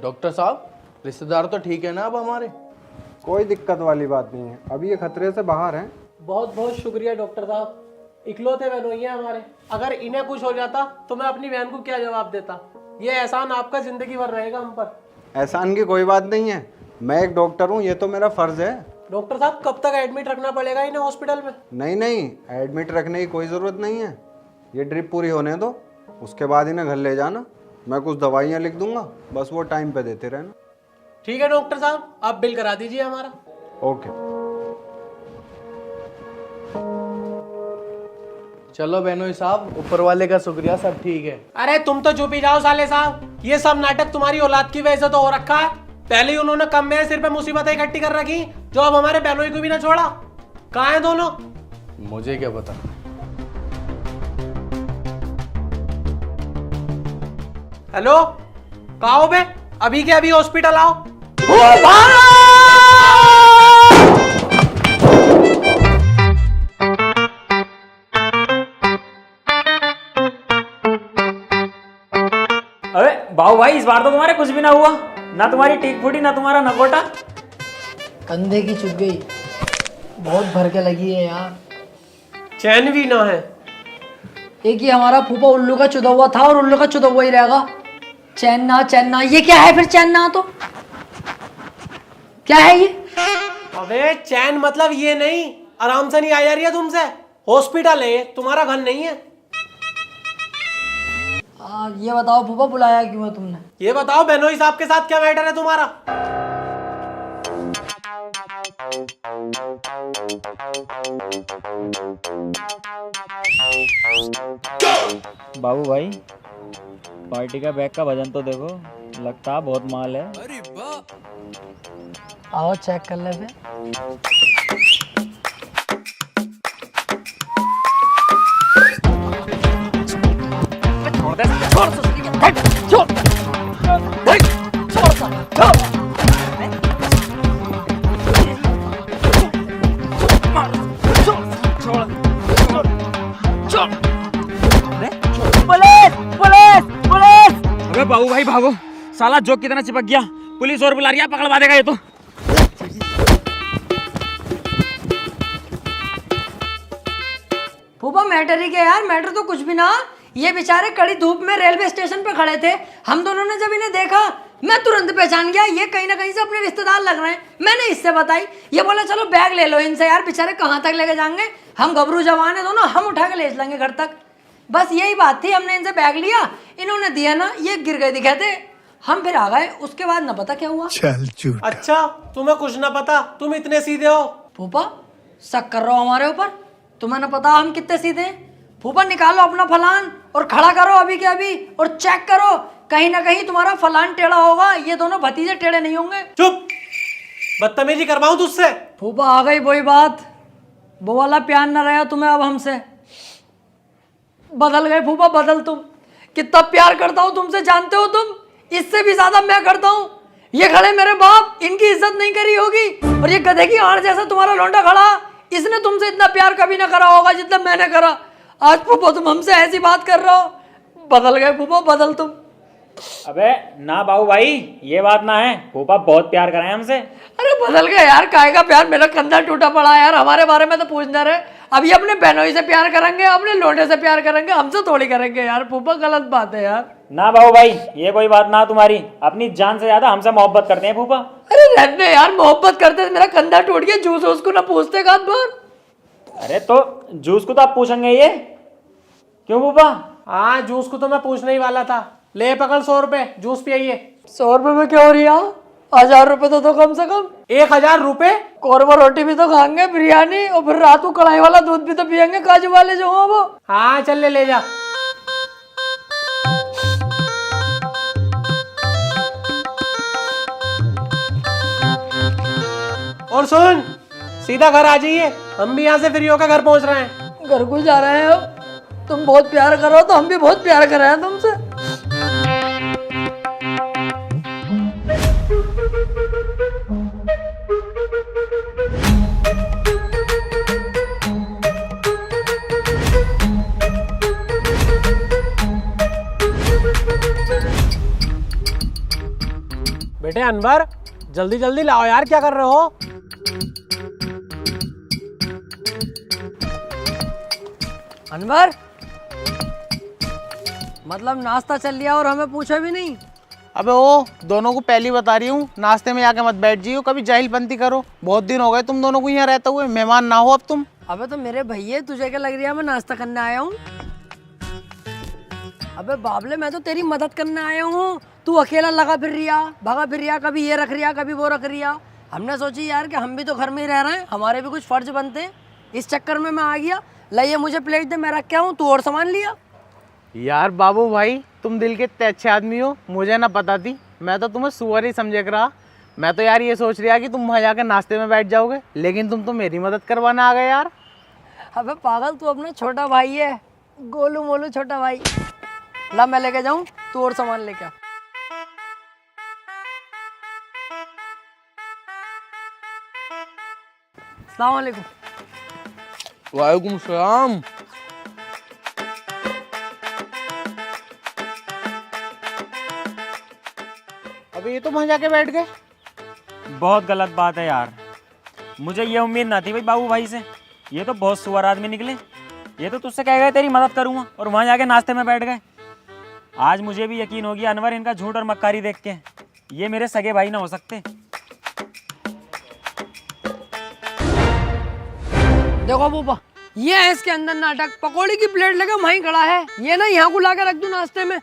Doctor साहब, रिश्तेदार तो ठीक है ना अब हमारे? कोई दिक्कत वाली बात नहीं है, अभी ये खतरे से बाहर हैं। बहुत बहुत शुक्रिया डॉक्टर साहब, इकलौते बहनोई हैं हमारे। अगर इन्हें कुछ हो जाता तो मैं अपनी बहन को क्या जवाब देता। ये एहसान आपका जिंदगी भर रहेगा हम पर। एहसान की कोई बात नहीं है, मैं एक डॉक्टर हूँ, ये तो मेरा फर्ज है। डॉक्टर साहब, कब तक एडमिट रखना पड़ेगा इन्हें हॉस्पिटल में? नहीं नहीं, एडमिट रखने की कोई ज़रूरत नहीं है, ये ड्रिप पूरी होने दो, उसके बाद इन्हें घर ले जाना। मैं कुछ दवाइयाँ लिख दूंगा, बस वो टाइम पे देते रहना। ठीक है डॉक्टर साहब, आप बिल करा दीजिए हमारा। ओके। चलो बहनोई साहब, ऊपर वाले का शुक्रिया, सब ठीक है। अरे तुम तो चुप ही जाओ साले साहब, ये सब नाटक तुम्हारी औलाद की वजह से तो हो रखा है। पहले ही उन्होंने कम मेरे सिर पे मुसीबतें इकट्ठी कर रखी, जो अब हमारे बहनोई को भी ना छोड़ा। कहाँ है दोनों? मुझे क्या पता। हेलो, कहाँ हो बे? अभी के अभी हॉस्पिटल आओ। अबे बाबू भाई, इस बार तो तुम्हारे कुछ भी ना हुआ, ना तुम्हारी टीक फूटी ना तुम्हारा नकोटा। कंधे की चुभ गई, बहुत भर के लगी है यार। चैन भी ना है। एक ही हमारा फूफा उल्लू का चुदा हुआ था और उल्लू का चुदा हुआ ही रहेगा। चैन ना, ये क्या है फिर? चैन ना तो क्या है ये? अबे चैन मतलब ये नहीं, आराम से नहीं आ जा रही है तुमसे। हॉस्पिटल है, तुम्हारा घर नहीं है। ये बताओ फूफा, बुलाया क्यों है तुमने? ये बताओ बहनोई साहब के साथ क्या मैटर है तुम्हारा? बाबू भाई, पार्टी का बैग का वजन तो देखो, लगता है बहुत माल है। आओ चेक कर ले फिर। अबे बाबू भाई भागो, साला जोक की तरह चिपक गया, पुलिस और बुला रही है, पकड़वा देगा ये तो। फूफा मैटर ही क्या यार, मैटर तो कुछ भी ना। ये बेचारे कड़ी धूप में रेलवे स्टेशन पे खड़े थे, हम दोनों ने जब इन्हें देखा मैं तुरंत पहचान गया, ये कहीं ना कहीं से अपने रिश्तेदार लग रहे हैं। मैंने इससे बताई, ये बोला चलो बैग ले लो इनसे यार, बेचारे कहाँ तक लेके जाएंगे, हम घबरू जवान है दोनों, हम उठा के ले चलेंगे घर तक। बस यही बात थी, हमने इनसे बैग लिया, इन्होंने दिया ना, ये गिर गए दिखे थे, हम फिर आ गए। उसके बाद ना पता क्या हुआ। अच्छा, तुम्हें कुछ ना पता, तुम इतने सीधे हो। फूफा शक कर रहे हो हमारे ऊपर? तुम्हें ना पता हम कितने सीधे हैं? फूफा निकालो अपना फलान और खड़ा करो अभी के अभी, और चेक करो, कहीं ना कहीं तुम्हारा फलान टेढ़ा होगा, ये दोनों भतीजे टेढ़े नहीं होंगे। चुप, बदतमीजी करवाऊं तुझसे? फूफा आ गई वही बात, वो वाला प्यार न रहा तुम्हें अब हमसे, बदल गए फूफा, बदल। तुम कितना प्यार करता हूँ तुमसे, जानते हो तुम, इससे भी ज्यादा मैं करता हूँ। ये खड़े मेरे बाप, इनकी इज्जत नहीं करी होगी, और ये गधे की आड़ जैसा तुम्हारा लौंडा खड़ा, इसने तुमसे इतना प्यार कभी ना करा होगा जितना मैंने करा। आज फूफा तुम हमसे ऐसी बात कर रहे हो, बदल गए फूफा, बदल तुम। अबे ना बाबू भाई, ये बात ना है, फूफा बहुत प्यार कराए हमसे। अरे बदल गए यार, काहे का प्यार, मेरा कंधा टूटा पड़ा है यार, हमारे बारे में तो पूछना रहे। अभी अपने बहनोई से प्यार करेंगे, अपने लोंडे से प्यार करेंगे, हमसे थोड़ी करेंगे यार फूफा, गलत बात है यार। ना बाबू भाई, ये कोई बात ना तुम्हारी, अपनी जान से ज्यादा हमसे मोहब्बत करते हैं फूफा। अरे रहने यार, मोहब्बत करते, मेरा कंधा टूट गया, जूस उसको ना पूछते एक आध बार। अरे तो जूस को तो आप पूछेंगे, ये क्यों फूफा? हाँ, जूस को तो मैं पूछने ही वाला था। ले पकड़ 100 रुपए, जूस पिए। 100 रुपए में क्या हो रही है? 1000 रुपए तो कम से कम। 1000 रुपए? कौरमा रोटी भी तो खाएंगे, बिरयानी, और फिर रात को कढ़ाई वाला दूध भी तो पियेंगे, काजू वाले जो हो वो। हाँ चल ले जा। और सुन, सीधा घर आ जाइए, हम भी यहाँ से फ्री होकर घर पहुँच रहे हैं। घर को जा रहे हैं अब, तुम बहुत प्यार करो तो हम भी बहुत प्यार कर रहे हैं तुमसे। बेटे अनवर, जल्दी जल्दी लाओ यार, क्या कर रहे हो? अनवर, मतलब नाश्ता चल लिया और हमें पूछा भी नहीं? अबे ओ, दोनों को पहली बता रही हूँ, नाश्ते में जाके मत बैठ जियो, कभी जाहिलपंती करो। बहुत दिन हो गए तुम दोनों को यहाँ रहते हुए, मेहमान ना हो अब तुम। अबे तो मेरे भैया, तुझे क्या लग रहा है मैं नाश्ता करने आया हूँ? अबे बाबले, मैं तो तेरी मदद करने आया हूँ। तू अकेला लगा फिर रिया, भागा फिर रिया, कभी ये रख रिया, कभी वो रख रिया। हमने सोची यार कि हम भी तो घर में ही रह रहे हैं, हमारे भी कुछ फर्ज बनते हैं। इस चक्कर में मैं आ गया। लाइए मुझे प्लेट दे, मैं रख के आऊँ, तू और सामान लिया। यार बाबू भाई, तुम दिल के इतने अच्छे आदमी हो, मुझे ना पता थी। मैं तो तुम्हें सुअर ही समझे कर रहा। मैं तो यार ये सोच रहा कि तुम वहाँ जाकर नाश्ते में बैठ जाओगे, लेकिन तुम तो मेरी मदद करवाने आ गए यार। अबे पागल, तू अपना छोटा भाई है, गोलू मोलू छोटा भाई। ला मैं लेके जाऊँ, तू और सामान लेके आ। अस्सलाम वालेकुम। वालेकुम सलाम। अबे ये तो वहाँ जाके बैठ गए। बहुत गलत बात है यार, मुझे ये उम्मीद ना थी भाई बाबू भाई से। ये तो बहुत सुअर आदमी निकले। ये तो तुझसे कह गए तेरी मदद करूँगा और वहाँ जाके नाश्ते में बैठ गए। आज मुझे भी यकीन हो गया अनवर, इनका झूठ और मक्कारी देख के, ये मेरे सगे भाई ना हो सकते। देखो बूबा, ये है इसके अंदर नाटक। पकौड़ी की प्लेट लेकर वहीं खड़ा है, ये ना यहाँ को ला के रख दूं नाश्ते में।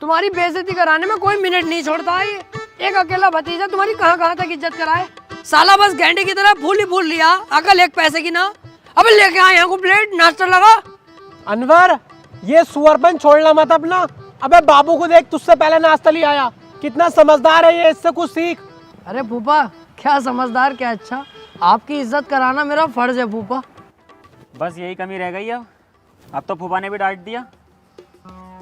तुम्हारी बेइज्जती कराने में कोई मिनट नहीं छोड़ता है ये। एक अकेला भतीजा तुम्हारी कहाँ कहाँ तक इज्जत कराए। साला बस गेंडे की तरह फूल ही फूल लिया, अकल एक पैसे की ना। अबे लेके आए यहाँ को प्लेट, नाश्ता लगा। अनवर, ये सुअरपन छोड़ना मत अपना। अबे बाबू को देख, तुझसे पहले नाश्ता ले आया, कितना समझदार है ये, इससे कुछ सीख। अरे फूफा, क्या समझदार, क्या अच्छा। आपकी इज्जत कराना मेरा फर्ज है फूफा। बस यही कमी रह गई अब तो फूफा ने भी डांट दिया।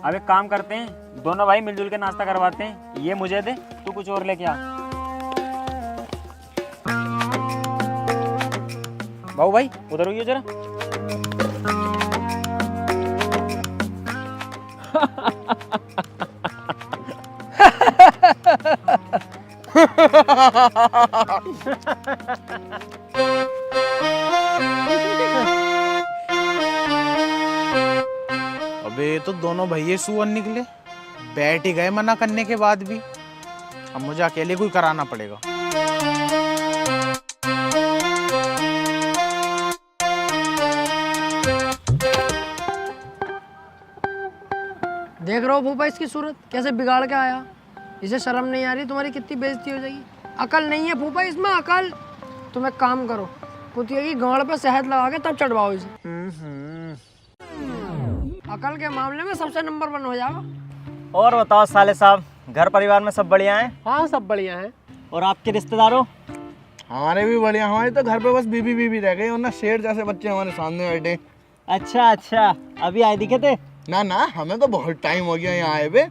अब एक काम करते हैं, दोनों भाई मिलजुल के नाश्ता करवाते हैं। ये मुझे दे, तू कुछ और लेके आ। बाबू भाई उधर होइए जरा। अबे ये तो दोनों भैये सुअर निकले, बैठ ही गए मना करने के बाद भी। अब मुझे अकेले को ही कराना पड़ेगा। देख रहे हो फूफा इसकी सूरत कैसे बिगाड़ के आया। इसे शर्म नहीं आ रही? तुम्हारी कितनी बेइज्जती हो जाएगी। अकल नहीं है फूफा इसमें, अकल। तुम एक काम करो, कुतिया की गांड पे शहद लगा के तब चढ़वाओ इसे। अकल के मामले में सबसे नंबर 1 हो जाएगा। और बताओ साले साहब, घर परिवार में सब बढ़िया हैं? हाँ सब बढ़िया है। और आपके रिश्तेदारों? हमारे भी बढ़िया। हमारे तो घर पे बस बीबी बीबी रह गई, वरना शेर जैसे बच्चे हमारे सामने बैठे। अच्छा अच्छा, अभी आए दिखे थे? ना ना, हमें तो बहुत टाइम हो गया यहाँ आए हुए।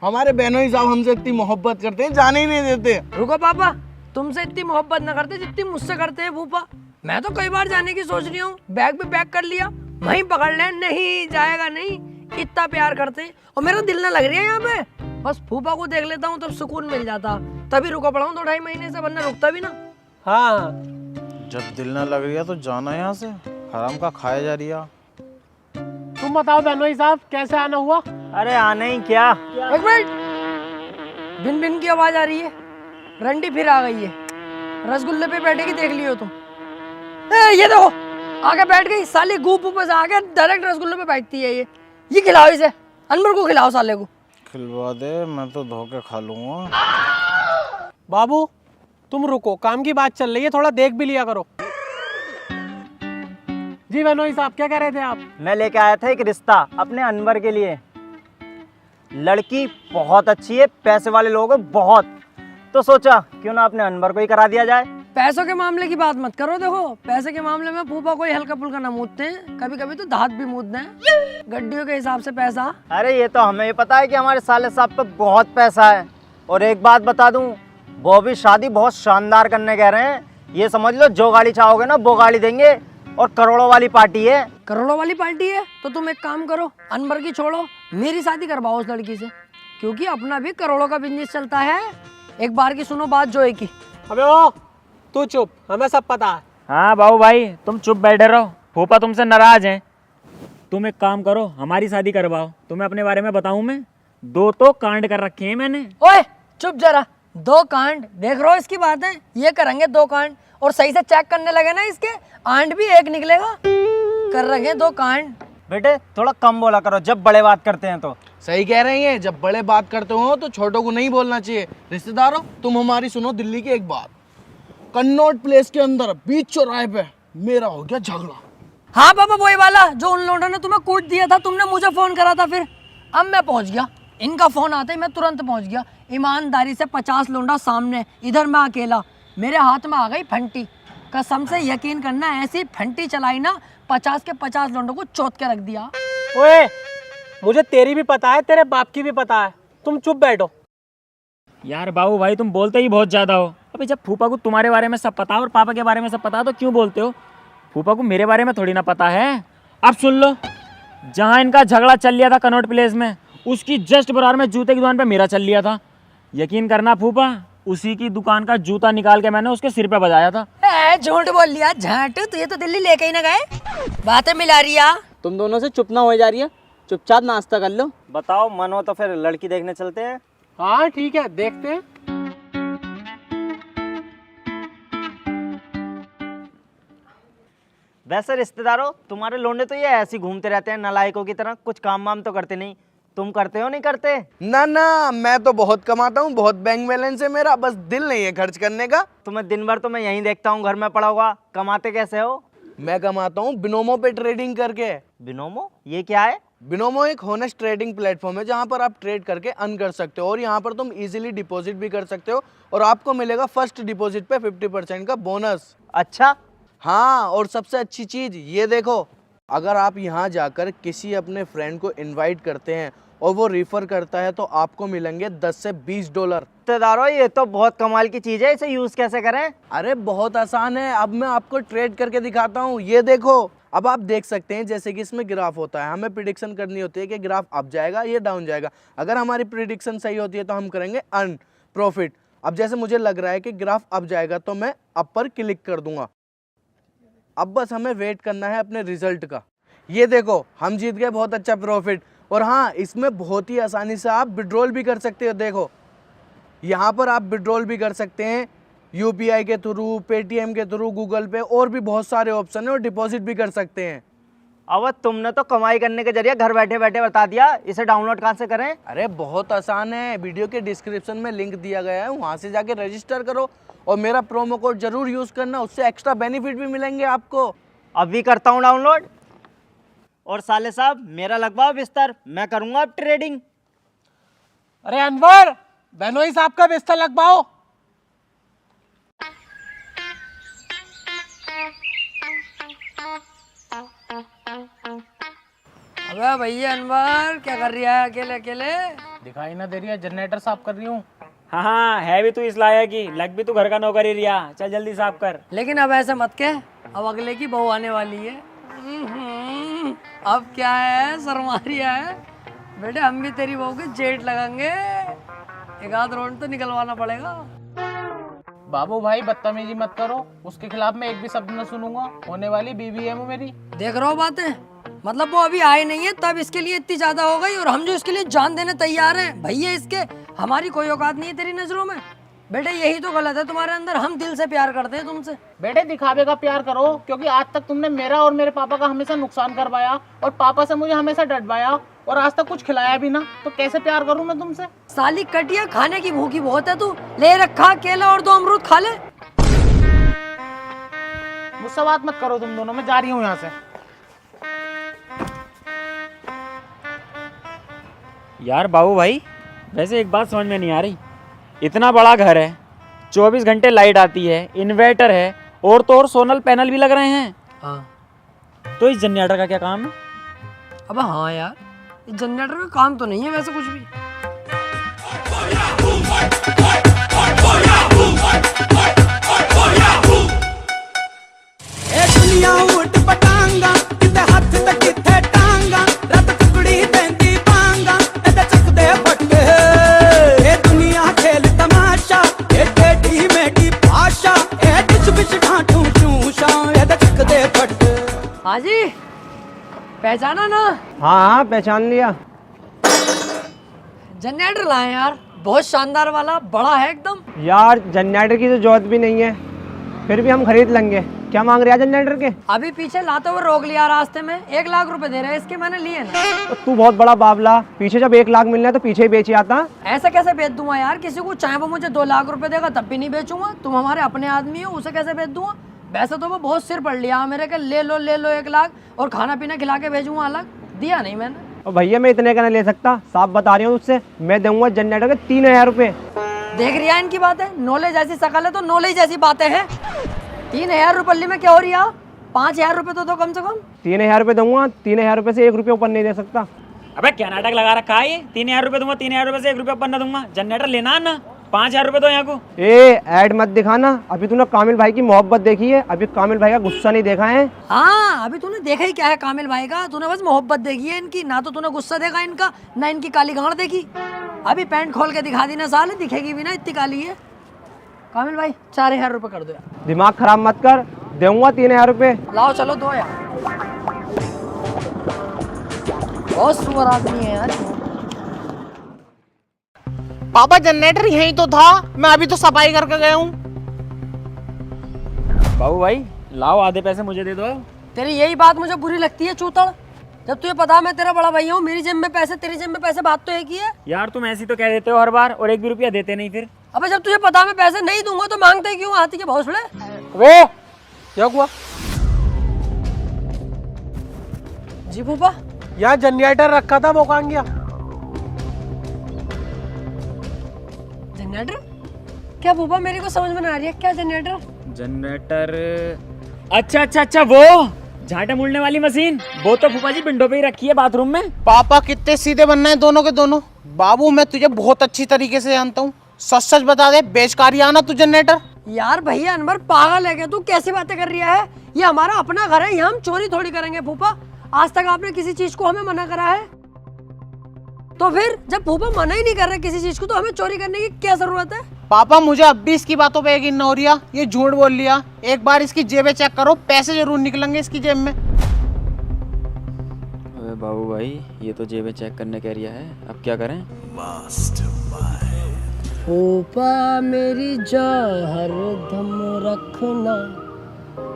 हमारे बहनोई साहब हमसे इतनी मोहब्बत करते हैं, जाने ही नहीं देते। रुको पापा, तुमसे इतनी मोहब्बत न करते जितनी मुझसे करते हैं फूफा। मैं तो कई बार जाने की सोच रही हूँ, बैग भी पैक कर लिया, वहीं पकड़ ले, नहीं जाएगा नहीं। इतना प्यार करते हैं और मेरा दिल ना लग रही है यहाँ पे। बस फूफा को देख लेता हूँ तब सुकून मिल जाता, तभी रुका पड़ा हूँ 2-2.5 महीने से, वरना रुकता भी ना। हाँ, जब दिल ना लग रहा तो जाना यहाँ से, हराम का खाया जा रही है। तुम बताओ बहनोई साहब, कैसे आना हुआ? अरे आने ही क्या, एक मिनट, भिन भिन की आवाज आ रही है। रंडी फिर आ गई है, रसगुल्ले पे बैठेगी, देख लियो तुम। ये देखो आगे बैठ गई साली, गूप ऊपर से आके डायरेक्ट रसगुल्ले पे बैठती है ये खिलाओ इसे, अनवर को खिलाओ साले को। खिलवा दे, मैं तो धोखे खा लूंगा। बाबू तुम रुको, काम की बात चल रही है, थोड़ा देख भी लिया करो। जी बहनोई साहब, क्या कह रहे थे आप? मैं लेके आया था एक रिश्ता अपने अनवर के लिए। लड़की बहुत अच्छी है, पैसे वाले लोग हैं बहुत, तो सोचा क्यों ना अपने अनवर को ही करा दिया जाए। पैसों के मामले की बात मत करो। देखो पैसे के मामले में फूफा कोई हल्का फुल्का ना मूदते हैं, कभी कभी तो दांत भी मूदते हैं, गड्डियों के हिसाब से पैसा। अरे ये तो हमें ही पता है कि हमारे साले साहब पे बहुत पैसा है। और एक बात बता दूं, वो भी शादी बहुत शानदार करने कह रहे हैं। ये समझ लो, जो गाड़ी चाहोगे ना वो गाड़ी देंगे, और करोड़ों वाली पार्टी है। करोड़ों वाली पार्टी है तो तुम एक काम करो, अनवर की छोड़ो, मेरी शादी करवाओ उस लड़की से, क्योंकि अपना भी करोड़ों का बिजनेस चलता है। एक बार की सुनो बात जोए की। अबे ओ तू चुप, हमें सब पता है। हाँ बाबू भाई तुम चुप बैठे रहो, फूफा तुमसे नाराज हैं। तुम एक काम करो, हमारी शादी करवाओ। तुम्हें अपने बारे में बताऊं मैं, 2 तो कांड कर रखे हैं मैंने। ओए चुप जरा, 2 कांड देख रहे हो इसकी बात है, ये करेंगे 2 कांड और सही से चेक करने लगे ना इसके आंड भी 1 निकलेगा। कर रखे 2 कांड। बेटे थोड़ा कम बोला करो जब बड़े बात करते हैं तो। सही कह रही हैं, जब बड़े बात करते हो तो छोटों को नहीं बोलना चाहिए। रिश्तेदारों तुम हमारी सुनो दिल्ली की एक बात। कन्नॉट प्लेस के अंदर बीच चौराहे पे मेरा हो गया झगड़ा। हाँ बाबा वही वाला जो उन लोगों ने तुम्हें कूट दिया था, तुमने मुझे फोन करा था। फिर अब मैं पहुंच गया, इनका फोन आते ही मैं तुरंत पहुंच गया। ईमानदारी से 50 लोंडा सामने, इधर मैं अकेला, मेरे हाथ में आ गई फंटी। कसम से यकीन करना, ऐसी फंटी चलाई ना 50 के 50 लोंडों को चोट के रख दिया। ओए मुझे तेरी भी पता है, तेरे बाप की भी पता है, तुम चुप बैठो। यार बाबू भाई तुम बोलते ही बहुत ज्यादा हो। अभी जब फूफा को तुम्हारे बारे में सब पता है और पापा के बारे में सब पता है तो क्यों बोलते हो? फूफा को मेरे बारे में थोड़ी ना पता है। अब सुन लो, जहाँ इनका झगड़ा चल लिया था कनॉट प्लेस में, उसकी जस्ट बराबर में जूते की दुकान पे मेरा चल लिया था। यकीन करना फूफा, उसी की दुकान का जूता निकाल के मैंने उसके सिर पे बजाया था। झूठ बोल लिया झाट, तो ये तो दिल्ली लेके ही ना गए, बातें मिला रही है। तुम दोनों से चुप ना हो जा रही है, चुपचाप नाश्ता कर लो। बताओ मन हो तो फिर लड़की देखने चलते हैं। हाँ ठीक है, देखते हैं। वैसे रिश्तेदारों तुम्हारे लोंडे तो ये ऐसे ही घूमते रहते हैं नालायकों की तरह, कुछ काम वाम तो करते नहीं। तुम करते हो नहीं करते? ना ना, मैं तो बहुत कमाता हूँ, बहुत बैंक बैलेंस है मेरा, बस दिल नहीं है खर्च करने का। तुम्हें दिन भर तो मैं यहीं देखता हूँ घर में पड़ा हुआ, कमाते कैसे हो? मैं कमाता हूँ बिनोमो पे ट्रेडिंग करके। बिनोमो ये क्या है? बिनोमो एक होनेस्ट ट्रेडिंग प्लेटफॉर्म है जहाँ पर आप ट्रेड करके अर्न कर सकते हो और यहाँ पर तुम इजीली डिपॉजिट भी कर सकते हो और आपको मिलेगा फर्स्ट डिपॉजिट पे 50% का बोनस। अच्छा। हाँ, और सबसे अच्छी चीज ये देखो, अगर आप यहाँ जाकर किसी अपने फ्रेंड को इनवाइट करते हैं और वो रेफर करता है तो आपको मिलेंगे 10 से 20 डॉलर। रिश्तेदारों ये तो बहुत कमाल की चीज है, इसे यूज कैसे करें? अरे बहुत आसान है, अब मैं आपको ट्रेड करके दिखाता हूँ। ये देखो, अब आप देख सकते हैं जैसे कि इसमें ग्राफ होता है, हमें प्रिडिक्शन करनी होती है कि ग्राफ अप जाएगा ये डाउन जाएगा। अगर हमारी प्रिडिक्शन सही होती है तो हम करेंगे अर्न प्रॉफिट। अब जैसे मुझे लग रहा है कि ग्राफ अप जाएगा तो मैं अप पर क्लिक कर दूंगा। अब बस हमें वेट करना है अपने रिजल्ट का। ये देखो हम जीत गए, बहुत अच्छा प्रॉफिट। और हाँ, इसमें बहुत ही आसानी से आप विड्रॉल भी कर सकते हो। देखो यहाँ पर आप विड्रॉल भी कर सकते हैं यूपीआई के थ्रू, पेटीएम के थ्रू, गूगल पे, और भी बहुत सारे ऑप्शन है, और डिपॉजिट भी कर सकते हैं। अब तुमने तो कमाई करने के जरिए घर बैठे बैठे बता दिया, इसे डाउनलोड कहाँ से करें? अरे बहुत आसान है, वीडियो के डिस्क्रिप्शन में लिंक दिया गया है, वहाँ से जाके रजिस्टर करो और मेरा प्रोमो कोड जरूर यूज़ करना, उससे एक्स्ट्रा बेनिफिट भी मिलेंगे आपको। अभी करता हूँ डाउनलोड। और साले साहब मेरा लगवाओ बिस्तर, मैं करूँगा अब ट्रेडिंग। अरे अनवर, बेनोई साहब का बिस्तर लगवाओ। अबे भैया अनवर क्या कर रही है अकेले अकेले? दिखाई ना दे रही है, जनरेटर साफ कर रही हूँ। हाँ हाँ, है भी तू इस लायक की, लग भी तू घर का नौकर ही रिया। चल जल्दी साफ कर। लेकिन अब ऐसे मत कह, अब अगले की बहू आने वाली है। अब क्या है, शर्मा रही है? बेटे हम भी तेरी बहू के जेट लगाएंगे, एक आध राउंड तो निकलवाना पड़ेगा। बाबू भाई बदतमीजी मत करो, उसके खिलाफ मैं एक भी शब्द न सुनूंगा। होने वाली बीवी है वो मेरी। देख रहे हो बातें, मतलब वो अभी आए नहीं है तब इसके लिए इतनी ज्यादा हो गई, और हम जो इसके लिए जान देने तैयार हैं भैया इसके, हमारी कोई औकात नहीं है तेरी नजरों में। बेटे यही तो गलत है तुम्हारे अंदर, हम दिल से प्यार करते हैं तुमसे। बेटे दिखावे का प्यार करो, क्योंकि आज तक तुमने मेरा और मेरे पापा का हमेशा नुकसान करवाया और पापा से मुझे हमेशा डटवाया और आज तक कुछ खिलाया भी ना, तो कैसे प्यार करूं मैं तुमसे? साली कटिया, खाने की भूखी बहुत है तू, ले रखा केला और 2 अमरूद खा ले। मुझसे बात मत करो तुम दोनों, मैं जा रही हूँ यहाँ से। यार बाबू भाई, वैसे एक बात समझ में नहीं आ रही, इतना बड़ा घर है, 24 घंटे लाइट आती है, इन्वर्टर है, और तो और सोलर पैनल भी लग रहे हैं, तो इस जनरेटर का क्या काम है? अब हाँ यार, इस जनरेटर का काम तो नहीं है वैसे कुछ भी। दुनिया उठ पटांगा, किते हाथ ते किथे टांगा, रत टुकड़ी देंदी पांगा, एदे चकदे फटके। ए दुनिया खेल तमाशा, पहचाना ना? हाँ हाँ पहचान लिया। जनरेटर लाए यार, बहुत शानदार वाला, बड़ा है एकदम। यार जनरेटर की तो जरूरत भी नहीं है, फिर भी हम खरीद लेंगे। क्या मांग रहे हैं जनरेटर के? अभी पीछे लाते हुए रोक लिया रास्ते में, 1 लाख रुपए दे रहे हैं इसके, मैंने लिए ना। तो तू बहुत बड़ा बाबला, पीछे जब 1 लाख मिलना है तो पीछे ही बेच आता। ऐसा कैसे बेच दूंगा यार? किसी को चाहे वो मुझे 2 लाख रुपए देगा तब भी नहीं बेचूंगा। तुम हमारे अपने आदमी हो, उसे कैसे बेच दूंगा? वैसे तो मैं बहुत सिर पड़ लिया मेरे के, ले लो 1 लाख और खाना पीना खिला के भेजूंगा अलग, दिया नहीं मैंने। और भैया मैं इतने का नहीं ले सकता, साफ बता रही हूँ तुझसे, मैं दूंगा जनरेटर के 3000 रुपये। देख रही है इनकी बातें, नॉलेज ऐसी शकल है तो नॉलेज जैसी बातें हैं। 3000 रुपये में क्या हो रही है? 5000 रुपये तो दो कम से कम। 3000 रुपये दूंगा, 3000 रुपये से 1 रुपये ऊपर नहीं दे सकता। अबे क्या नाटक लगा रखा है ये? 3000 रुपये दूंगा, 3000 रुपये से 1 रुपये ऊपर न दूंगा। जनरेटर लेना है ना, 5000 रुपये दो यहाँ को। ऐड मत दिखाना, अभी तूने कामिल भाई की मोहब्बत देखी है, अभी कामिल भाई का गुस्सा नहीं देखा है। हाँ, अभी तूने देखा ही क्या है कामिल भाई का? तूने बस मोहब्बत देखी है इनकी, ना तो तूने गुस्सा देखा इनका, ना इनकी काली गांड देखी। अभी पैंट खोल के दिखा दी ना साले, दिखेगी भी ना इतनी काली है। कामिल भाई 4000 रुपये कर दो यार। दिमाग खराब मत कर, दूंगा 3000 रुपये। लाओ चलो दो यार, बहुत सुअर आदमी है यार। पापा जनरेटर यहीं तो था, मैं अभी तो सफाई करके गया हूँ। बाबू भाई लाओ, आधे पैसे मुझे दे दो। तेरी यही बात मुझे बुरी लगती है चूतड़। जब तुझे पता मैं तेरा बड़ा भैया हूँ, मेरी जेब में पैसे तेरी जेब में पैसे, बात तो एक ही है यार। तुम ऐसी तो कह देते हो हर बार, और 1 भी रुपया देते नहीं फिर। अबे जब तुझे पता मैं पैसे नहीं दूंगा तो मांगते क्यों? हाथी के भौसले। वे क्या हुआ? जी फूफा, यहाँ जनरेटर रखा था, वो कहाँ गया? जनरेटर? क्या फूफा, मेरे को समझ में नहीं आ रही है, क्या जनरेटर? जनरेटर, अच्छा अच्छा अच्छा, वो झाटा मुड़ने वाली मशीन, वो तो फूफा जी विंडो पे ही रखी है बाथरूम में। पापा कितने सीधे बनना है दोनों के दोनों। बाबू मैं तुझे बहुत अच्छी तरीके से जानता हूँ, सच सच बता दे, बेचकारी आना तू जनरेटर। यार भैया अनवर पागल है क्या तू? कैसी बातें कर रही है? ये हमारा अपना घर है, यहाँ हम चोरी थोड़ी करेंगे फूफा। आज तक आपने किसी चीज को हमें मना करा है? तो फिर जब फूफा मना ही नहीं कर रहे किसी चीज को, तो हमें चोरी करने की क्या जरूरत है? पापा मुझे अब भी इसकी बातों पे यकीन न हो रहा, ये झूठ बोल लिया। एक बार इसकी जेबें चेक करो, पैसे जरूर निकलेंगे इसकी जेब में। अबे बाबू भाई, ये तो जेबें चेक करने कह रिया है, अब क्या करें? फूफा मेरी हर दम रखना,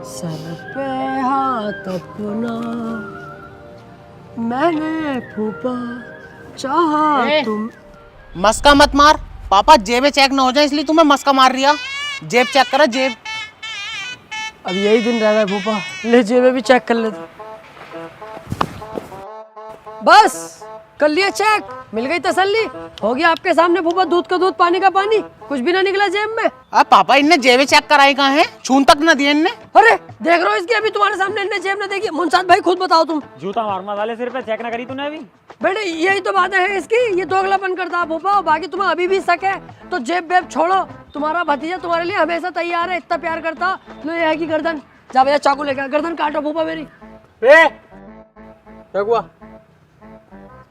सर पे हाथ अपना, मैंने फूफा चाहा तुम। मस्का मत मार पापा, जेबें चेक ना हो जाए इसलिए तुम्हें मस्का मार रिया। जेब चेक करो जेब। अब यही दिन रह गए फूफा, ले जेबें भी चेक कर लेते। बस कर लिया चेक, मिल गई तसल्ली, हो गया आपके सामने फूफा, दूध का दूध पानी का पानी, कुछ भी ना निकला जेब में। अब पापा इनने जेबें चेक कराई कहाँ है? छून तक न दिए इनने। अरे देख रहे हो इसकी, अभी तुम्हारे सामने इनने जेब ना देखी। मुंसाद भाई खुद बताओ तुम। जूता मार मसाले सिर पे, चेक ना करी तूने अभी? बेटे यही तो बातें है इसकी, ये दोगलापन करता है फूफा। बाकी तुम्हें अभी भी शक है तो जेब बेब छोड़ो, तुम्हारा भतीजा तुम्हारे लिए हमेशा तैयार है, इतना प्यार करता। लो ये है की गर्दन, जा भैया चाकू लेकर गर्दन काटो फूफा मेरी। क्या हुआ?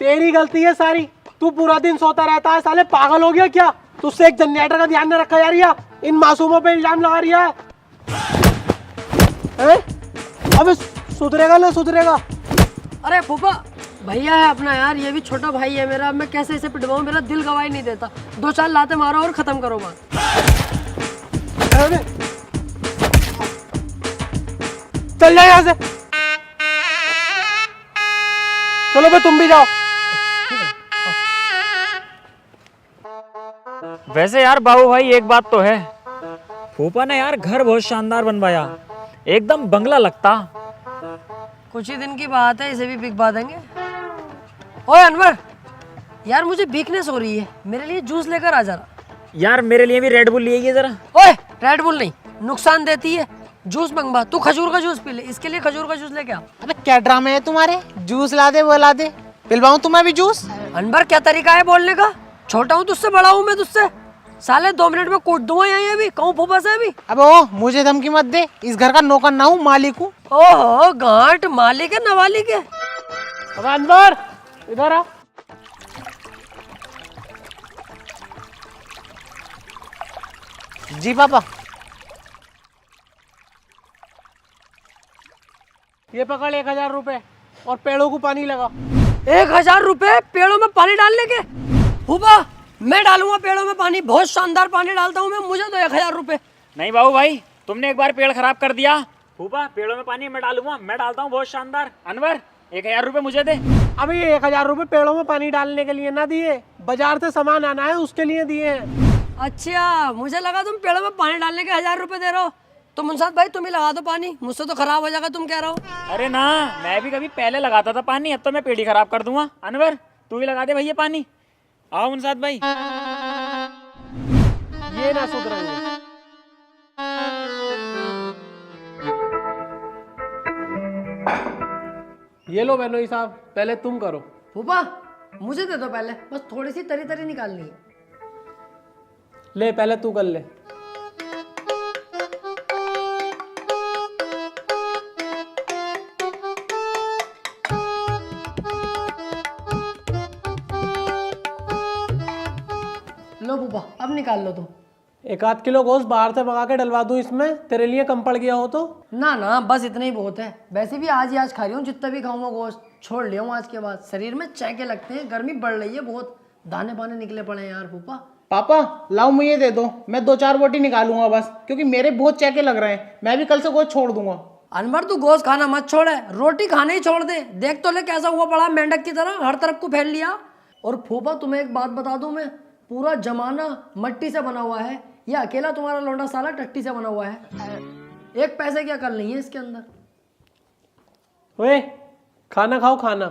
तेरी गलती है सारी, तू पूरा दिन सोता रहता है, साले पागल हो गया क्या? तुझसे एक जनरेटर का ध्यान न रखा यार, या इन मासूमों पे इल्जाम लगा रही है। अबे सुधरेगा ना सुधरेगा? अरे फूफा भैया है अपना यार, ये भी छोटा भाई है मेरा, मैं कैसे इसे पिटवाऊं? मेरा दिल गवाही नहीं देता। 2-4 लाते मारो और खत्म करो बात। चल जाए यहाँ से, चलो भाई तुम भी जाओ। वैसे यार बाबू भाई एक बात तो है, फूफा ने यार घर बहुत शानदार बनवाया, एकदम बंगला लगता। कुछ ही दिन की बात है, इसे भी बिकवा देंगे। ओए अनवर यार, मुझे वीकनेस हो रही है, मेरे लिए जूस लेकर आ जरा। यार मेरे लिए भी रेड बुल लिए जरा। ओए रेड बुल नहीं, नुकसान देती है। जूस मंगवा, तू खजूर का जूस पी ले, इसके लिए खजूर का जूस लेके आ। अबे क्या ड्रामे है तुम्हारे? जूस ला दे वो ला दे, पिलवाऊं तुम्हें भी जूस? अनवर क्या तरीका है बोलने का? छोटा हूँ तुझसे, बड़ा हूँ मैं तुझसे, साले 2 मिनट में कूट दूंगा यहीं अभी, कहूँ फूफा से अभी। अबे ओ मुझे धमकी मत दे, इस घर का नौकर ना हूँ, मालिक हूँ। ओहो गांठ, मालिक है नवालिक है। अब अनवर इधर आ। जी पापा। ये पकड़ 1000 रुपए। और पेड़ों को पानी लगा। 1000 रुपए पेड़ों में पानी डालने के? फूफा मैं डालूंगा पेड़ों में पानी, बहुत शानदार पानी डालता हूँ मैं, मुझे तो 1000 रुपए। नहीं बाबू भाई, तुमने एक बार पेड़ खराब कर दिया। फूफा पेड़ों में पानी मैं डालूंगा, मैं डालता हूँ बहुत शानदार। अनवर 1000 रुपए मुझे दे। अभी ये 1000 रुपए पेड़ों में पानी डालने के लिए ना दिए, बाजार से सामान आना है उसके लिए दिए हैं। अच्छा मुझे लगा तुम पेड़ों में पानी डालने के 1000 रुपए दे रहे हो। तो मुंसाद भाई तुम ही लगा दो पानी, मुझसे तो खराब हो जाएगा तुम कह रहे हो। अरे ना, मैं भी कभी पहले लगाता था पानी, अब तो मैं पेड़ ही खराब कर दूंगा। अनवर तू ही लगा दे भैया पानी। आओ मुंसाद भाई। ये ना सुधरेंगे। ये लो बहनोई साहब, पहले तुम करो। फूफा मुझे दे दो पहले, बस थोड़ी सी तरी तरी निकालनी है। ले पहले तू कर ले। लो फूफा अब निकाल लो तुम। 1 किलो गोश्त बाहर से मंगा के डलवा दूं इसमें, तेरे लिए कम पड़ गया हो तो? ना ना बस इतना ही बहुत है, वैसे भी आज ही आज खा रही हूँ, जितना भी खाऊंगा गोश्त छोड़ लिया हूँ आज के बाद। शरीर में चैके लगते हैं, गर्मी बढ़ रही है बहुत, दाने पाने निकले पड़े हैं यार फूफा। पापा लाओ मुझे दे दो, मैं 2-4 बोटी निकालूंगा बस, क्योंकि मेरे बहुत चेके लग रहे हैं। मैं भी कल से गोश्त छोड़ दूंगा। अनवर तू गोश्त खाना मत छोड़े, रोटी खाने ही छोड़ दे। देख तो ले कैसा हुआ पड़ा मेंढक की तरह, हर तरफ को फैल लिया। और फूफा तुम्हें एक बात बता दूं मैं, पूरा जमाना मट्टी से बना हुआ है, ये अकेला तुम्हारा लौंडा साला टट्टी से बना हुआ है। एक पैसे की अकल नहीं है इसके अंदर। ओए खाना खाओ खाना।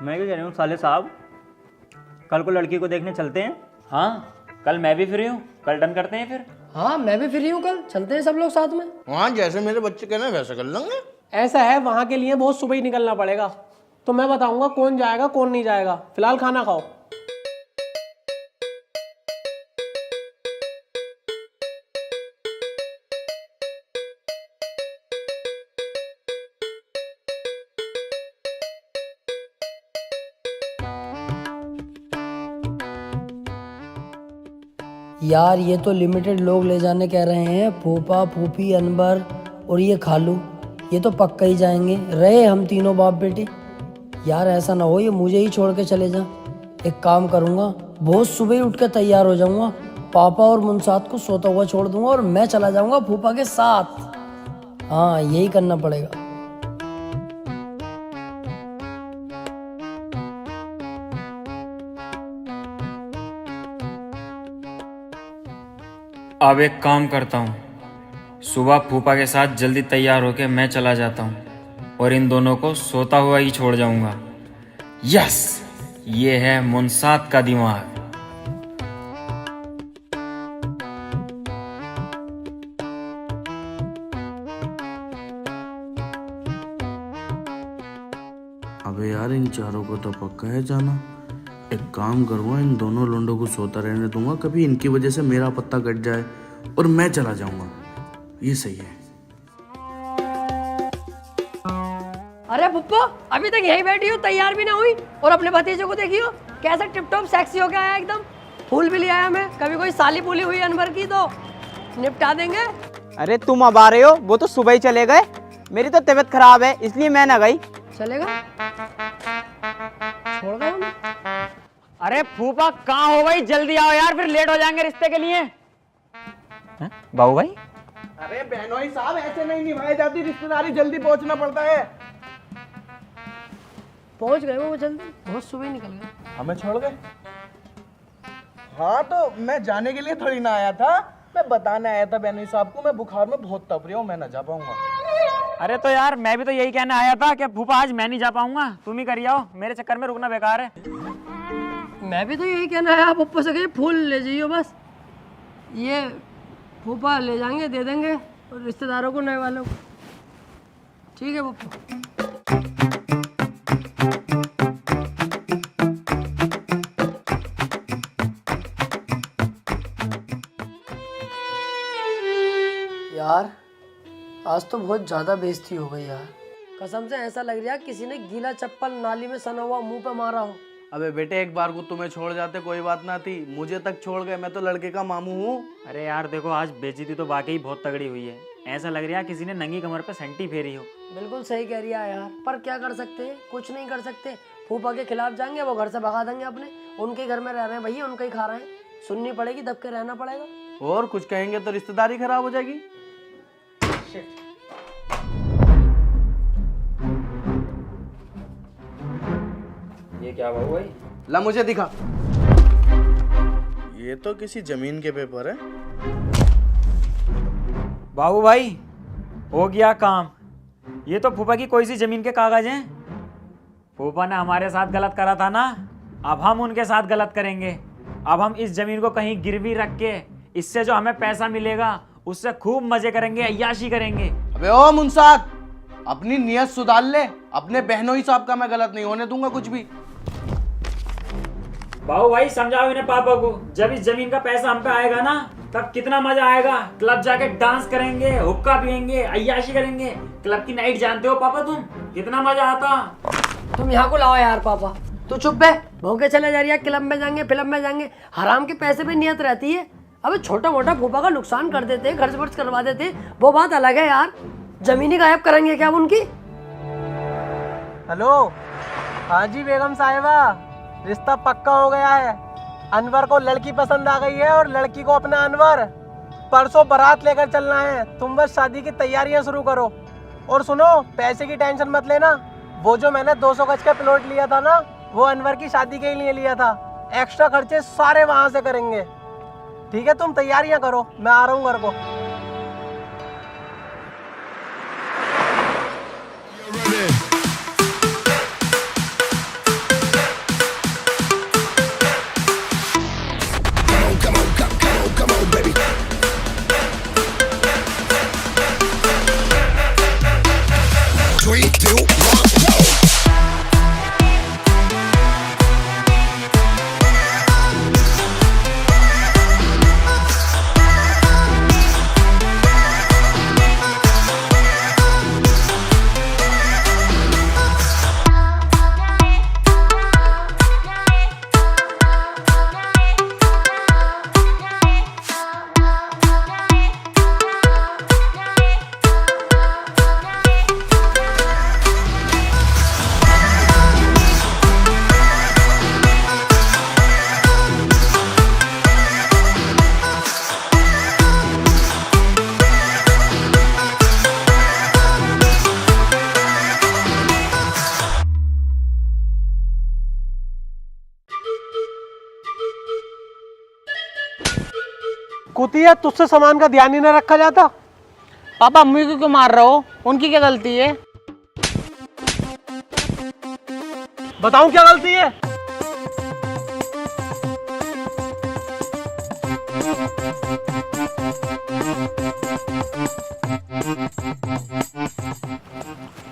मैं क्या कह रहा हूँ साले साहब, कल को लड़की को देखने चलते हैं? हाँ कल मैं भी फ्री हूँ, कल डन करते हैं फिर। हाँ मैं भी फ्री हूँ, कल चलते हैं सब लोग साथ में। हाँ जैसे मेरे बच्चे कहना वैसे कर लेंगे। ऐसा है वहां के लिए बहुत सुबह ही निकलना पड़ेगा, तो मैं बताऊंगा कौन जाएगा कौन नहीं जाएगा। फिलहाल खाना खाओ। यार ये तो लिमिटेड लोग ले जाने कह रहे हैं, फूफा फूफी अनवर और ये खालू, ये तो पक्का ही जाएंगे। रहे हम तीनों बाप बेटे। यार ऐसा ना हो ये मुझे ही छोड़ के चले जा। एक काम करूँगा, बहुत सुबह ही उठ के तैयार हो जाऊँगा, पापा और मुनसाद को सोता हुआ छोड़ दूंगा और मैं चला जाऊँगा फूफा के साथ। हाँ यही करना पड़ेगा। अब एक काम करता हूँ, सुबह फूफा के साथ जल्दी तैयार होके मैं चला जाता हूँ और इन दोनों को सोता हुआ ही छोड़ जाऊंगा। यस, ये है मुनसाद का दिमाग। अबे यार इन चारों को तो पक्का है जाना। एक काम करूँगा, इन दोनों लोंडों को सोता रहने दूंगा, कभी इनकी वजह से मेरा पत्ता कट जाए और मैं चला जाऊंगा। ये सही है। अरे पुप्पो अभी तक यही बैठी हो, तैयार भी ना हुई, और अपने भतीजे को देखियो कैसे टिप टॉप सेक्सी होके आया एकदम। फूल भी ले आया मैं, कभी कोई साली पुली हुई अनवर की तो निपटा देंगे। अरे तुम अब आ रहे हो, वो तो सुबह ही चले गए। मेरी तो तबीयत खराब है इसलिए मैं ना गई। चलेगा छोड़ गया मैं। अरे फूफा कहाँ हो भाई, जल्दी आओ यार, फिर लेट हो जाएंगे रिश्ते के लिए। बाबू भाई अरे बहनोई साहब ऐसे नहीं निभाई जाती रिश्तेदारी, जल्दी पहुंचना पड़ता है। पहुंच गए वो जल्दी, बहुत सुबह ही निकल गए। हमें छोड़ गए? हाँ तो मैं जाने के लिए थोड़ी ना आया था, मैं बताने आया था बहनोई साहब को मैं बुखार में बहुत तप रही हूँ, मैं ना जा पाऊंगा। अरे तो यार मैं भी तो यही कहने आया था कि फूफा आज मैं नहीं जा पाऊंगा, तुम ही करिए आओ, मेरे चक्कर में रुकना बेकार है। मैं भी तो यही कहना है, आप पप्पा से कहिए फूल ले जाइयो बस, ये फूफा ले जाएंगे दे देंगे और रिश्तेदारों को नए वालों को। ठीक है पप्पा। यार आज तो बहुत ज़्यादा बेइज्जती हो गई यार, कसम से ऐसा लग रहा है किसी ने गीला चप्पल नाली में सना हुआ मुंह पे मारा हो। अबे बेटे एक बार को तुम्हें छोड़ जाते कोई बात ना थी, मुझे तक छोड़ गए, मैं तो लड़के का मामू हूँ। अरे यार देखो, आज बेइज्जती तो वाकई बहुत तगड़ी हुई है। ऐसा लग रहा है किसी ने नंगी कमर पे सेंटी फेरी हो। बिल्कुल सही कह रही है यार, पर क्या कर सकते हैं, कुछ नहीं कर सकते। फूफा के खिलाफ जाएंगे, वो घर से भगा देंगे अपने, उनके घर में रह रहे हैं भैया, उनका ही खा रहे हैं, सुननी पड़ेगी, दब के रहना पड़ेगा। और कुछ कहेंगे तो रिश्तेदारी खराब हो जाएगी। ये क्या बाबू भाई? ला मुझे दिखा। ये तो किसी जमीन के पेपर है। बाबू भाई हो गया काम। ये तो फूफा की कोई सी जमीन के कागज हैं। फूफा ने हमारे साथ गलत करा था ना, अब हम उनके साथ गलत करेंगे। अब हम इस जमीन को कहीं गिरवी रख के इससे जो हमें पैसा मिलेगा उससे खूब मजे करेंगे, अय्याशी करेंगे। अबे ओ मुंसाद, अपनी नियत सुधार ले, अपने बहनों ही साहब का मैं गलत नहीं होने दूंगा कुछ भी। बाबू भाई समझाओ इन्हें पापा को, जब इस जमीन का पैसा हम पे आएगा ना तब कितना मजा आएगा। क्लब जाके डांस करेंगे, हुक्का पियेंगे, अय्याशी करेंगे। क्लब की नाइट जानते हो पापा तुम, कितना मजा आता। तुम यहाँ को लाओ यार पापा, तू चुप है, भौंके चले जा रही है। क्लब में जाएंगे, फिल्म में जाएंगे, हराम के पैसे पे नियत रहती है। अबे छोटा मोटा फूफा का नुकसान कर देते, खर्च वर्च करवा देते, वो बात अलग है यार। जमीनी गायब करेंगे क्या उनकी? हेलो, हाँ जी बेगम साहिबा, रिश्ता पक्का हो गया है। अनवर को लड़की पसंद आ गई है और लड़की को अपना अनवर। परसों बारात लेकर चलना है, तुम बस शादी की तैयारियां शुरू करो। और सुनो, पैसे की टेंशन मत लेना, वो जो मैंने 200 गज का प्लॉट लिया था ना, वो अनवर की शादी के लिए लिया था। एक्स्ट्रा खर्चे सारे वहां से करेंगे। ठीक है, तुम तैयारियां करो, मैं आ रहा हूँ घर को। कुतिया, तुझसे सामान का ध्यान ही न रखा जाता। पापा अम्मी को क्यों मार रहे हो, उनकी क्या गलती है? बताऊं क्या गलती है?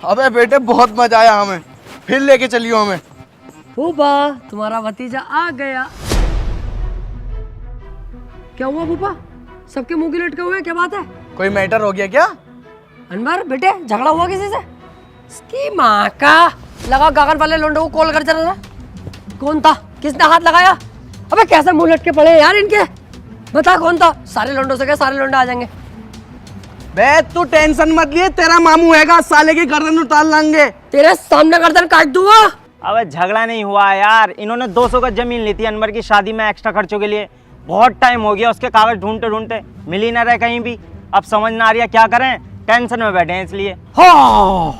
अबे बेटे बहुत मजा आया हमें, फिर लेके चलियो हमें। फूफा तुम्हारा भतीजा आ गया। क्या हुआ फूफा, सबके मुंह की लटके हुए, क्या बात है? कोई मैटर हो गया क्या? अनवर बेटे झगड़ा हुआ किसी से? इसकी माँ का लगा गगन वाले लोंडो को कॉल कर चला था। कौन था, किसने हाथ लगाया? अबे कैसे मुंह लटके पड़े यार इनके, बता कौन था? सारे लोंडो से क्या, सारे लोंडे आ जाएंगे। बे तू टेंशन मत लिए, तेरा मामू हैगा, साले की गर्दन उतार लाएंगे। तेरे सामने गर्दन काट दूंगा। अब झगड़ा नहीं हुआ यार, इन्होंने 200 गज जमीन ली थी अनवर की शादी में एक्स्ट्रा खर्चों के लिए। बहुत टाइम हो गया उसके कागज ढूंढते ढूंढते, मिल ही ना रहे कहीं भी। अब समझ ना आ रही है क्या करें, टेंशन में बैठे हैं इसलिए। हाँ,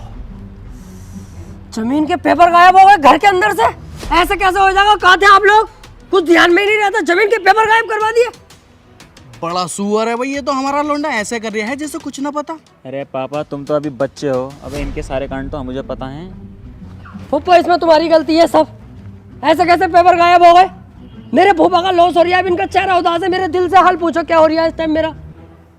जमीन के पेपर गायब हो गए घर के अंदर से, ऐसे कैसे हो जाएगा? कहाँ थे आप लोग? कुछ ध्यान में ही नहीं रहता, जमीन के पेपर गायब करवा दिए। बड़ा सुअर है भाई ये तो, हमारा लोंडा ऐसे कर रहा है जैसे कुछ ना पता। अरे पापा तुम तो अभी बच्चे हो, अब इनके सारे कांड तो मुझे पता है। फूफा इसमें तुम्हारी गलती है सब, ऐसे कैसे पेपर गायब हो गए? मेरे फूफा का लॉस हो रहा है, अब इनका चेहरा उदास है, मेरे दिल से हाल पूछो क्या हो रहा है इस टाइम मेरा।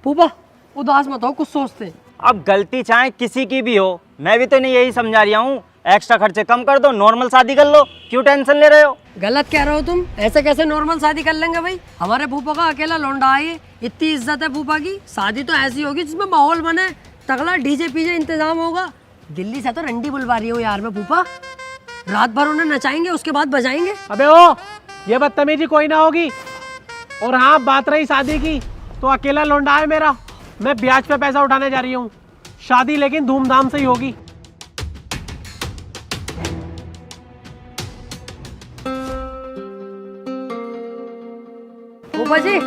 फूफा उदास मत हो, कुछ सोचते। अब गलती चाहे किसी की भी हो, मैं भी तो नहीं यही समझा रहा हूँ, एक्स्ट्रा खर्चे कम कर दो, नॉर्मल शादी कर लो, क्यों टेंशन ले रहे हो? गलत कह रहे हो तुम, ऐसे कैसे नॉर्मल शादी कर लेंगे भाई? हमारे फूफा का अकेला लौंडा है, इतनी इज्जत है फूफा की। शादी तो ऐसी होगी जिसमें माहौल बने, तगड़ा डीजे पीजे इंतजाम होगा। दिल्ली से तो रंडी बुलवा रही हो यार मैं फूफा। रात भर उन्हें नचाएंगे, उसके बाद बजाएंगे। अबे ओ, ये बदतमीजी कोई ना होगी। और हाँ, बात रही शादी की, तो अकेला लौंडा है मेरा, मैं ब्याज पे पैसा उठाने जा रही हूँ। शादी लेकिन धूमधाम से ही होगी। फूफा जी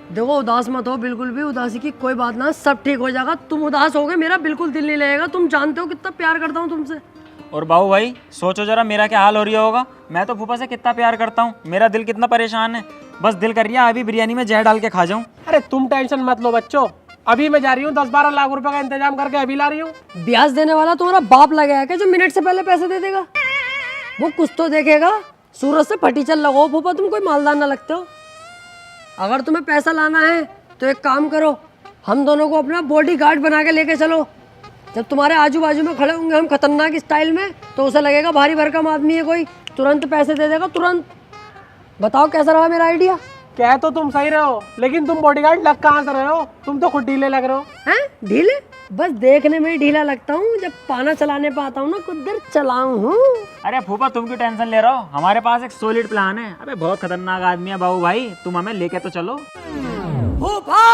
देखो, उदास मत हो बिल्कुल भी, उदासी की कोई बात ना, सब ठीक हो जाएगा। तुम उदास हो गए, मेरा बिल्कुल दिल नहीं लगेगा। तुम जानते हो कितना प्यार करता हूँ तुमसे। और बाबू भाई सोचो जरा मेरा क्या हाल हो रही होगा। मैं तो फूफा से कितना प्यार करता हूँ, मेरा दिल कितना परेशान है। बस दिल कर रहा है अभी बिरयानी में जहर डाल के खा जाऊँ। अरे तुम टेंशन मत लो बच्चों, अभी मैं जा रही हूँ 10-12 लाख रुपए का इंतजाम करके अभी ला रही हूँ। ब्याज देने वाला तुम्हारा बाप लगा है क्या, जो मिनट से पहले पैसे दे देगा? वो कुछ तो देखेगा। सूरज से फटीचर लगो फूफा, तुम कोई मालदार ना लगते हो। अगर तुम्हें पैसा लाना है तो एक काम करो, हम दोनों को अपना बॉडी गार्ड बना के लेके चलो। जब तुम्हारे आजू बाजू में खड़े होंगे हम खतरनाक स्टाइल में, तो उसे लगेगा भारी भरकम आदमी है कोई, तुरंत पैसे दे देगा तुरंत। बताओ कैसा रहा मेरा आइडिया? कह तो तुम सही रहे हो, लेकिन तुम बॉडीगार्ड लग कहाँ से रहे हो? तुम तो खुद ढीले लग रहे हो। हैं ढीले? बस देखने में ही ढीला लगता हूँ, जब पाना चलाने पे आता हूँ ना कुछ देर चलाऊं हूँ। अरे फूफा तुम क्यों टेंशन ले रहे हो, हमारे पास एक सॉलिड प्लान है। अबे बहुत खतरनाक आदमी है बाबू भाई, तुम हमें लेके तो चलो। फूफा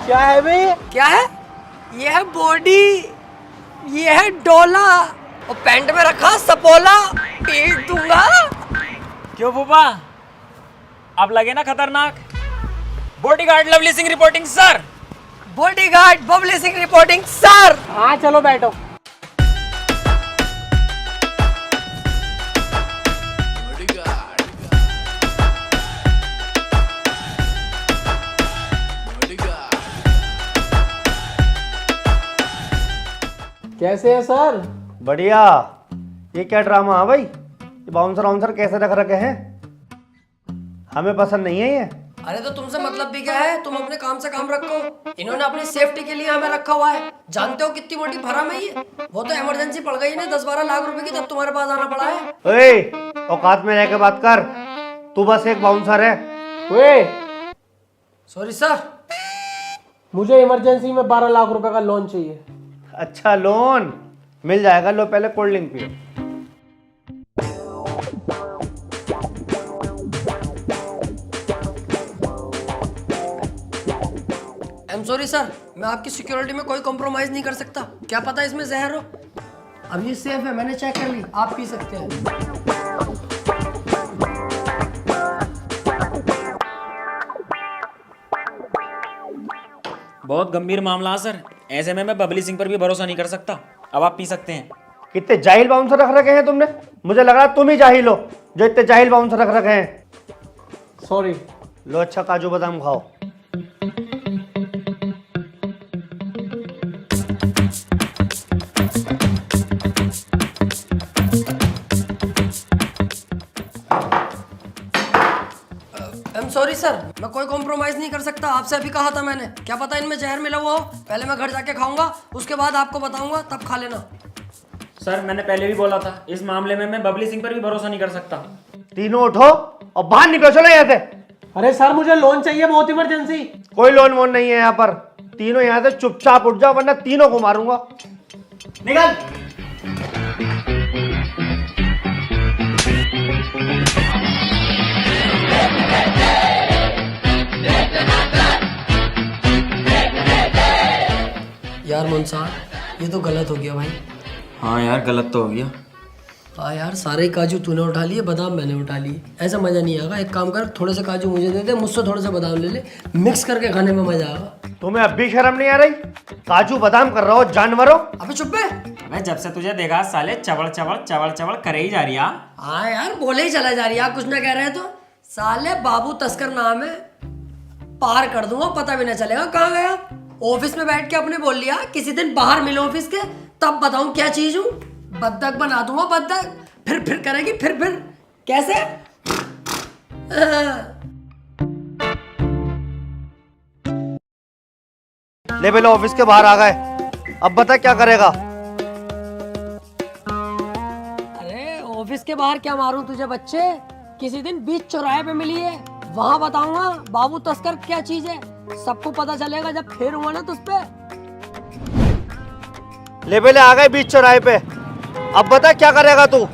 क्या है भाई? क्या है? ये है बॉडी, ये है डोला, और पैंट में रखा सपोला। पीट दूंगा। क्यों फूफा, अब लगे ना खतरनाक? Bodyguard lovely Singh reporting sir. Bodyguard Babli Singh reporting sir. हाँ चलो बैठो। कैसे है सर? बढ़िया। ये क्या ड्रामा है भाई? ये बाउंसर वाउंसर कैसे रख रखे हैं? हमें पसंद नहीं है ये। अरे तो तुमसे मतलब भी क्या है? तुम अपने काम से काम रखो। इन्होंने अपनी सेफ्टी के लिए हमें रखा हुआ है। जानते हो कितनी मोटी भरम है ये? वो तो इमरजेंसी पड़ गई ना 10-12 लाख रुपए की, तब तुम्हारे पास आना पड़ा है। ओए, औकात में रह के बात कर। तू बस एक बाउंसर है। वे, सॉरी सर। मुझे इमरजेंसी में 12 लाख रुपए का लोन चाहिए। अच्छा लोन मिल जाएगा, लो पहले कोल्ड ड्रिंक पियो। आई एम सॉरी सर, मैं आपकी सिक्योरिटी में कोई कॉम्प्रोमाइज नहीं कर सकता। क्या पता इसमें जहर हो। अब ये सेफ है, मैंने चेक कर ली, आप पी सकते हैं। बहुत गंभीर मामला है सर, ऐसे में मैं बबली सिंह पर भी भरोसा नहीं कर सकता। अब आप पी सकते हैं। कितने जाहिल बाउंसर रख रखे हैं तुमने। मुझे लग रहा है तुम ही जाहिल हो जो इतने जाहिल बाउंसर रख रखे हैं। सॉरी। लो अच्छा काजू बादाम खाओ। सॉरी सर, मैं कोई कॉम्प्रोमाइज नहीं कर सकता। आपसे अभी कहा था मैंने, क्या पता इनमें जहर मिला हुआ हो। पहले मैं घर जाके खाऊंगा, उसके बाद आपको बताऊंगा, तब खा लेना। सर मैंने पहले भी बोला था, इस मामले में मैं बबली सिंह पर भी भरोसा नहीं कर सकता। तीनों उठो और बाहर निकलो, चलो यहाँ से। अरे सर मुझे लोन चाहिए, बहुत इमरजेंसी। कोई लोन वोन नहीं है यहाँ पर। तीनों यहाँ से चुपचाप उठ जाओ, वरना तीनों को मारूंगा। निकल। यार मुंसा, ये तो गलत हो गया भाई। हाँ यार गलत तो हो गया। हाँ यार, सारे काजू तूने उठा लिए, बादाम मैंने उठा लिए। ऐसा मजा नहीं आएगा। एक काम कर, थोड़े से काजू मुझे दे दे, मुझसे थोड़े से बादाम ले ले, मिक्स करके खाने में मजा आएगा। तुम्हें अब भी शर्म नहीं आ रही? काजू बादाम कर रहे हो जानवरों। अबे चुप बे। मैं जब से तुझे देखा साले चबड़ चबड़ चबड़ चबड़ करे ही जा रही है। हाँ यार, बोले ही चला जा रही है। आप कुछ ना कह रहे हैं तो साले बाबू तस्कर नाम है, पार कर दूंगा, पता भी ना चलेगा कहाँ गया। ऑफिस में बैठ के अपने बोल लिया, किसी दिन बाहर मिलो ऑफिस के, तब बताऊं क्या चीज हूँ। बद्दक बना दूंगा, बद्दक फिर करेगी, फिर कैसे? ले बेलो ऑफिस के बाहर आ गए, अब बता क्या करेगा। अरे ऑफिस के बाहर क्या मारूं तुझे बच्चे, किसी दिन बीच चौराहे पे मिली है, वहां बताऊंगा बाबू तस्कर क्या चीज है। सबको पता चलेगा जब फेर हुआ ना तुझ पे। ले बेले आ गए बीच चौराहे पे, अब बता क्या करेगा तू।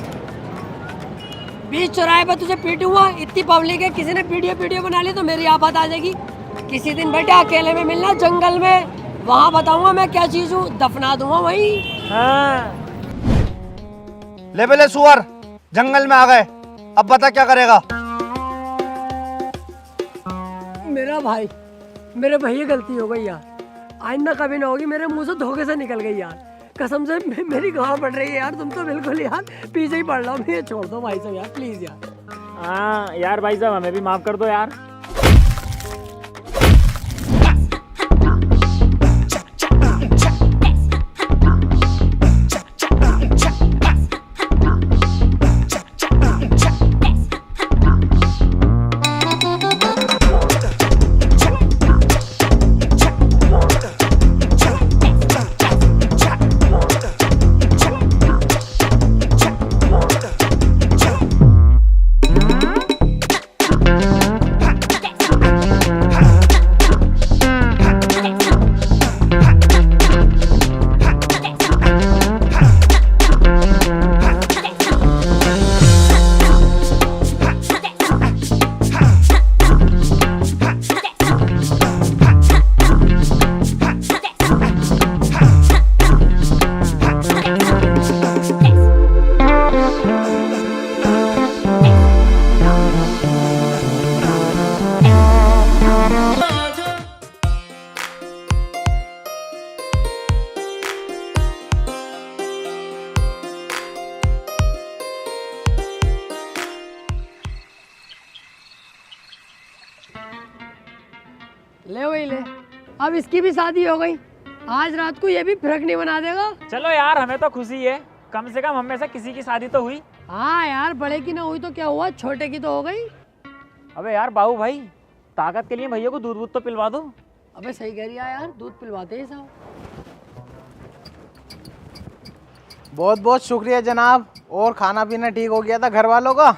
बीच चौराहे पे तुझे पीटूंगा, इतनी पब्लिक है, किसी ने वीडियो बना ली तो मेरी आफत आ जाएगी। किसी दिन बेटा अकेले में मिलना जंगल में, वहां बताऊंगा मैं क्या चीज हूँ, दफना दूंगा वहीं। हाँ। ले बेले सुअर, जंगल में आ गए, अब बता क्या करेगा। मेरा भाई, मेरे भैया गलती हो गई यार, आइंदा कभी ना होगी, मेरे मुंह से धोखे से निकल गई यार, कसम से मेरी गाँव पड़ रही है यार, तुम तो बिल्कुल यार पीछे ही पड़ रहा हूँ, ये छोड़ दो भाई साहब यार प्लीज यार। हाँ यार भाई साहब हमें भी माफ कर दो यार। ले वही ले, अब इसकी भी शादी हो गई, आज रात को ये भी फिरकनी बना देगा। चलो यार हमें तो खुशी है, कम से कम हम में से किसी की शादी तो हुई। हाँ यार, बड़े की ना हुई तो क्या हुआ, छोटे की तो हो गई। अबे यार बाबू भाई, ताकत के लिए भैया को दूध तो पिलवा दो। अबे सही कह रही है यार, दूध पिलवाते ही साहब। बहुत बहुत शुक्रिया जनाब, और खाना पीना ठीक हो गया था घर वालों का।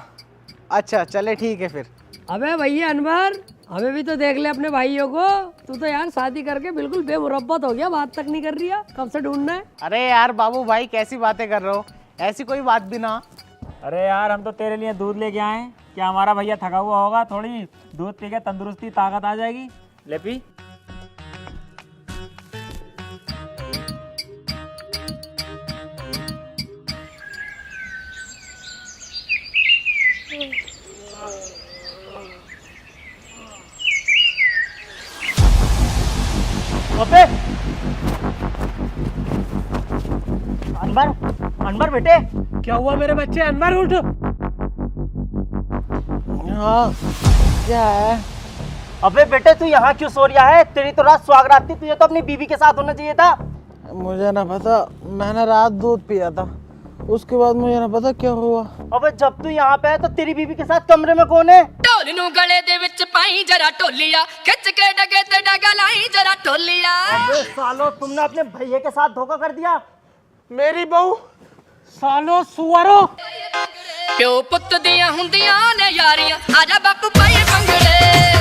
अच्छा चले ठीक है फिर। अबे भैया अनवर, हमें भी तो देख ले अपने भाइयों को, तू तो यार शादी करके बिल्कुल बेमुरब्बत हो गया, बात तक नहीं कर रही है, कब से ढूंढना है। अरे यार बाबू भाई कैसी बातें कर रहे हो, ऐसी कोई बात भी ना। अरे यार हम तो तेरे लिए दूध लेके आए हैं, क्या हमारा भैया थका हुआ होगा, थोड़ी दूध पी के तंदुरुस्ती ताकत आ जाएगी। ले पी। अबे अनवर, अनवर बेटे क्या हुआ मेरे बच्चे, अनवर उठ। हाँ क्या है। अबे बेटे तू यहाँ क्यों सो रहा है, तेरी तो रात सुहागरात थी, तुझे तो अपनी बीवी के साथ होना चाहिए था। मुझे ना पता, मैंने रात दूध पिया था, उसके बाद मुझे ना पता क्या हुआ। अबे जब तू यहाँ पे है तो तेरी बीवी के साथ कमरे में कौन है। ढोल नू गले दे विच पाई जरा ढोलिया, खिच के डगे ते डगा लाई जरा ढोलिया। अबे सालो तुमने अपने भैया के साथ धोखा कर दिया। मेरी बहू सालो सुअरो। प्यो पुत दियां हुंदियां ने यारियां, आजा बापू पाए पंगड़े।